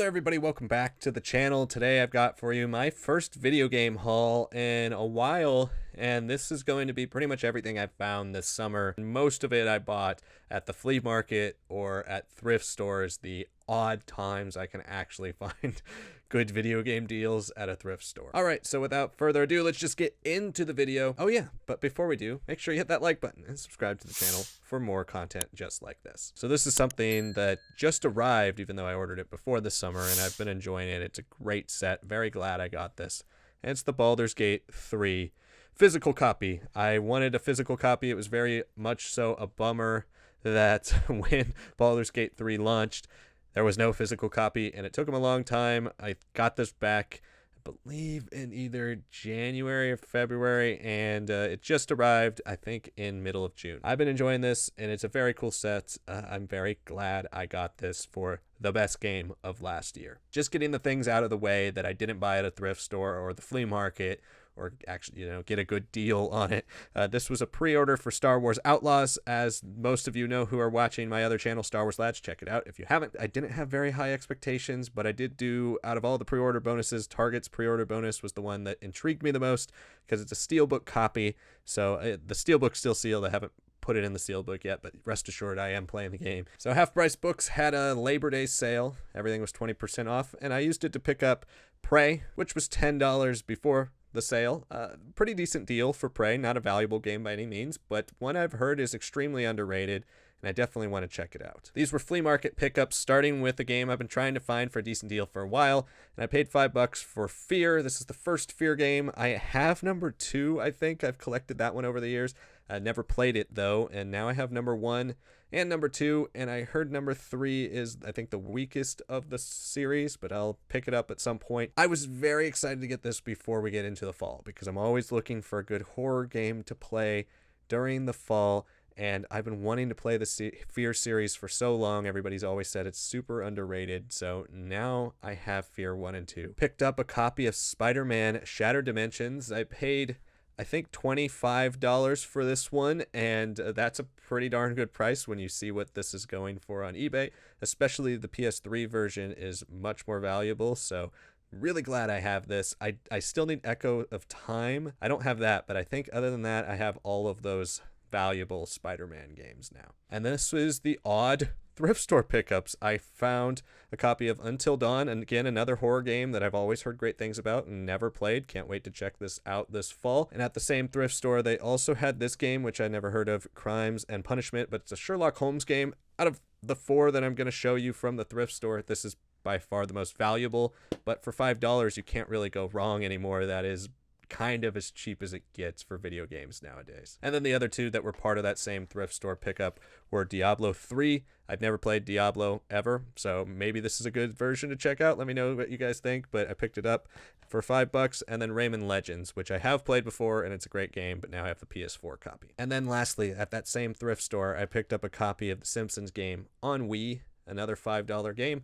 everybody, welcome back to the channel. Today I've got for you my first video game haul in a while, and this is going to be pretty much everything I've found this summer. Most of it I bought at the flea market or at thrift stores, the odd times I can actually find good video game deals at a thrift store. Alright, so without further ado, let's just get into the video. Oh yeah, but before we do, make sure you hit that like button and subscribe to the channel for more content just like this. So this is something that just arrived, even though I ordered it before the summer, and I've been enjoying it. It's a great set. Very glad I got this. And it's the Baldur's Gate 3 physical copy. I wanted a physical copy. It was very much so a bummer that when Baldur's Gate 3 launched, there was no physical copy, and it took them a long time. I got this back, I believe, in either January or February, and it just arrived, I think, in middle of June. I've been enjoying this, and it's a very cool set. I'm very glad I got this for the best game of last year. Just getting the things out of the way that I didn't buy at a thrift store or the flea market, or actually, get a good deal on it. This was a pre-order for Star Wars Outlaws. As most of you know who are watching my other channel, Star Wars Lads, check it out. If you haven't, I didn't have very high expectations, but I did do, out of all the pre-order bonuses, Target's pre-order bonus was the one that intrigued me the most because it's a steelbook copy. So the steelbook's still sealed. I haven't put it in the steelbook yet, but rest assured I am playing the game. So Half Price Books had a Labor Day sale. Everything was 20% off, and I used it to pick up Prey, which was $10 before the sale. Pretty decent deal for Prey. Not a valuable game by any means, but one I've heard is extremely underrated, and I definitely want to check it out. These were flea market pickups, starting with a game I've been trying to find for a decent deal for a while, and I paid $5 for Fear. This is the first Fear game. I have number 2, I think. I've collected that one over the years. I never played it, though, and now I have number 1 and number 2, and I heard number 3 is, I think, the weakest of the series, but I'll pick it up at some point. I was very excited to get this before we get into the fall, because I'm always looking for a good horror game to play during the fall, and I've been wanting to play the Fear series for so long. Everybody's always said it's super underrated, so now I have Fear 1 and 2. Picked up a copy of Spider-Man Shattered Dimensions. I paid, I think, $25 for this one, and that's a pretty darn good price when you see what this is going for on eBay. Especially the PS3 version is much more valuable, so really glad I have this. I still need Echo of Time. I don't have that, but I think other than that, I have all of those valuable Spider-Man games now. And this is the odd thrift store pickups. I found a copy of Until Dawn, and again, another horror game that I've always heard great things about and never played. Can't wait to check this out this fall. And at the same thrift store, they also had this game, which I never heard of, Crimes and Punishment, but it's a Sherlock Holmes game. Out of the 4 that I'm going to show you from the thrift store, this is by far the most valuable, but for $5, you can't really go wrong anymore. That is kind of as cheap as it gets for video games nowadays. And then the other 2 that were part of that same thrift store pickup were Diablo 3. I've never played Diablo ever, so maybe this is a good version to check out. Let me know what you guys think, but I picked it up for $5. And then Rayman Legends, which I have played before, and it's a great game, but now I have the PS4 copy. And then lastly, at that same thrift store, I picked up a copy of the Simpsons game on Wii, another $5 game.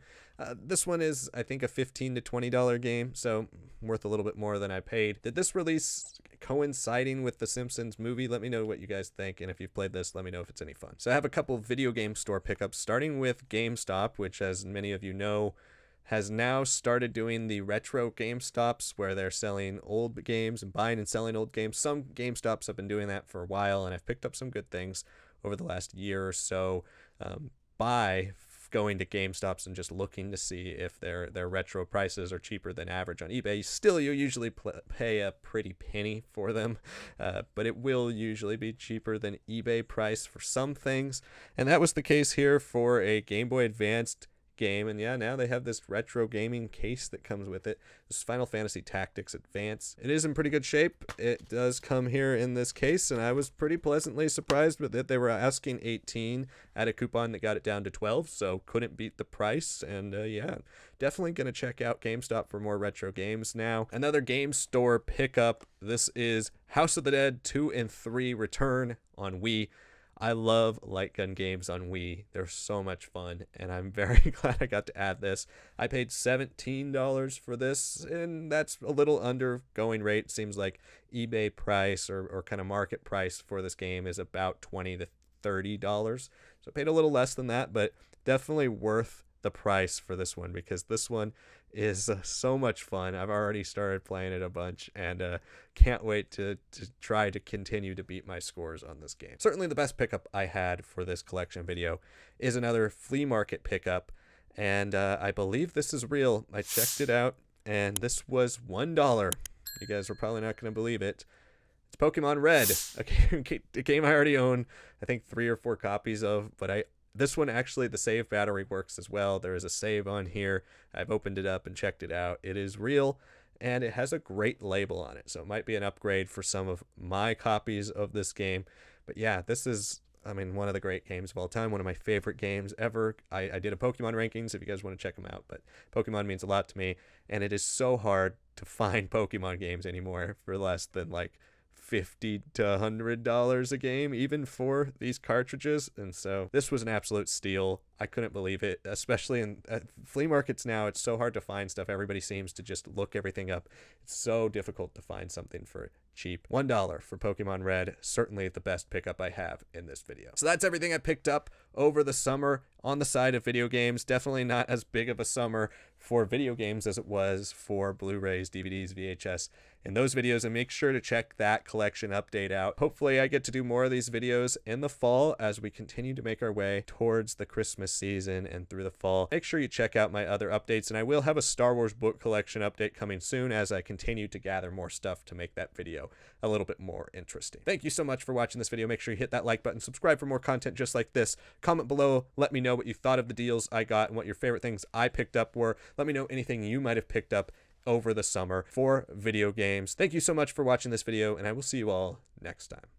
This one is, I think, a $15 to $20 game, so worth a little bit more than I paid. Did this release coinciding with the Simpsons movie? Let me know what you guys think, and if you've played this, let me know if it's any fun. So I have a couple video game store pickups, starting with GameStop, which, as many of you know, has now started doing the retro GameStops where they're selling old games and buying and selling old games. Some GameStops have been doing that for a while, and I've picked up some good things over the last year or so by going to GameStops and just looking to see if their retro prices are cheaper than average on eBay. Still, you usually pay a pretty penny for them, but it will usually be cheaper than eBay price for some things. And that was the case here for a Game Boy Advanced game, and yeah, now they have this retro gaming case that comes with it. This is Final Fantasy Tactics Advance. It is in pretty good shape. It does come here in this case, and I was pretty pleasantly surprised with it. They were asking 18 at a coupon that got it down to 12, so couldn't beat the price. And yeah, definitely gonna check out GameStop for more retro games now. Another game store pickup. This is House of the Dead 2 and 3 Return on Wii. I love light gun games on Wii. They're so much fun, and I'm very glad I got to add this. I paid $17 for this, and that's a little under going rate. Seems like eBay price or kind of market price for this game is about $20 to $30. So I paid a little less than that, but definitely worth the price for this one, because this one is so much fun. I've already started playing it a bunch, and can't wait to try to continue to beat my scores on this game. Certainly the best pickup I had for this collection video is another flea market pickup, and I believe this is real. I checked it out, and this was $1. You guys are probably not going to believe it. It's Pokemon Red, a game I already own, I think 3 or 4 copies of, but this one actually, the save battery works as well. There is a save on here. I've opened it up and checked it out. It is real, and it has a great label on it, so it might be an upgrade for some of my copies of this game. But yeah, this is, I mean, one of the great games of all time, one of my favorite games ever. I did a Pokemon rankings if you guys want to check them out, but Pokemon means a lot to me, and it is so hard to find Pokemon games anymore for less than like $50 to $100 a game, even for these cartridges. And so this was an absolute steal. I couldn't believe it, especially in flea markets now. It's so hard to find stuff. Everybody seems to just look everything up. It's so difficult to find something for cheap. $1 for Pokemon Red, certainly the best pickup I have in this video. So that's everything I picked up over the summer on the side of video games. Definitely not as big of a summer for video games as it was for Blu-rays, DVDs, VHS, in those videos, and make sure to check that collection update out. Hopefully I get to do more of these videos in the fall as we continue to make our way towards the Christmas season and through the fall. Make sure you check out my other updates, and I will have a Star Wars book collection update coming soon as I continue to gather more stuff to make that video a little bit more interesting. Thank you so much for watching this video. Make sure you hit that like button, subscribe for more content just like this. Comment below, let me know what you thought of the deals I got and what your favorite things I picked up were. Let me know anything you might have picked up over the summer for video games. Thank you so much for watching this video, and I will see you all next time.